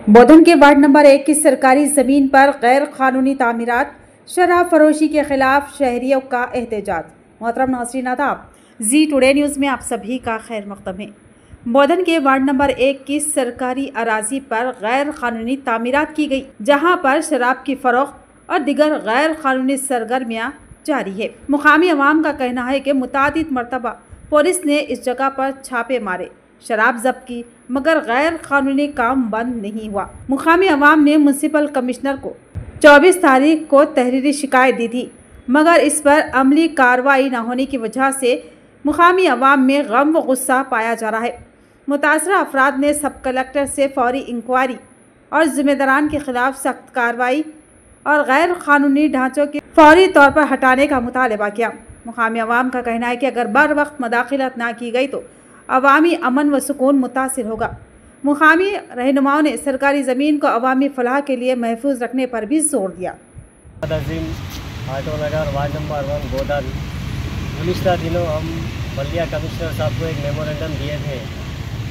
बोधन के ward number 1 की सरकारी ज़मीन पर गैर कानूनी तामीरात, शराब फरोशी के खिलाफ शहरियों का एहतजाज। मोहतरम नाज़रीन आदाब, जी टुडे न्यूज़ में आप सभी का खैर मक़दम है। बोधन के वार्ड नंबर 1 की सरकारी अराजी पर गैर कानूनी तामीरात की गई, जहां पर शराब की फरोख्त और दिगर गैर कानूनी सरगर्मियां जारी है। मुकामी अवाम का कहना है कि मुतादिद मरतबा पुलिस ने इस जगह पर छापे मारे, शराब जब्त की, मगर गैर कानूनी काम बंद नहीं हुआ। मुकामी अवाम ने म्युनिसिपल कमिश्नर को 24 तारीख को तहरीरी शिकायत दी थी, मगर इस पर अमली कार्रवाई न होने की वजह से मुकामी अवाम में गम व गुस्सा पाया जा रहा है। मुतासरा अफराद ने सब कलेक्टर से फौरी इंक्वायरी और जिम्मेदारान के खिलाफ सख्त कार्रवाई और गैर कानूनी ढांचों के फौरी तौर पर हटाने का मुतालबा किया। मुकामी अवाम का कहना है कि अगर बर वक्त मदाखिलत ना की गई तो अवामी अमन व सुकून मुतासिर होगा। मुकामी रहनुमाओं ने सरकारी ज़मीन को अवामी फलाह के लिए महफूज रखने पर भी जोर दिया। आटो नगर वार्ड नंबर 1 बोधन, गुज़िश्ता दिनों हम बल्दिया कमिश्नर साहब को एक मेमोरेंडम दिए थे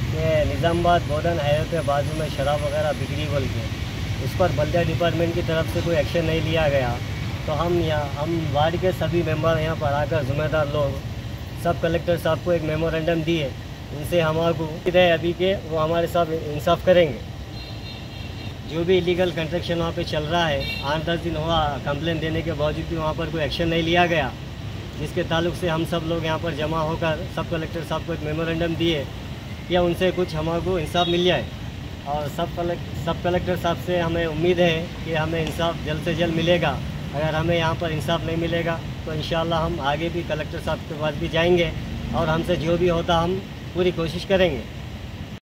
कि निज़ामाबाद बोधन हाईवे के बाजू में शराब वगैरह बिक्री बोल के, उस पर बल्दिया डिपार्टमेंट की तरफ से कोई एक्शन नहीं लिया गया। तो हम वार्ड के सभी मेंबर यहाँ पर आकर ज़िम्मेदार लोग सब कलेक्टर साहब को एक मेमोरेंडम दिए, उनसे हमारे है अभी के वो हमारे साथ इंसाफ करेंगे। जो भी इलीगल कंस्ट्रक्शन वहाँ पे चल रहा है, 8-10 दिन हुआ कंप्लेन देने के बावजूद भी वहाँ पर कोई एक्शन नहीं लिया गया, जिसके ताल्लुक से हम सब लोग यहाँ पर जमा होकर सब कलेक्टर साहब को एक मेमोरेंडम दिए या उनसे कुछ हमारे इंसाफ मिल जाए। और सब कलेक्टर साहब से हमें उम्मीद है कि हमें इंसाफ जल्द से जल्द मिलेगा। अगर हमें यहाँ पर इंसाफ नहीं मिलेगा तो इंशाल्लाह हम आगे भी कलेक्टर साहब के पास भी जाएंगे और हमसे जो भी होता हम पूरी कोशिश करेंगे।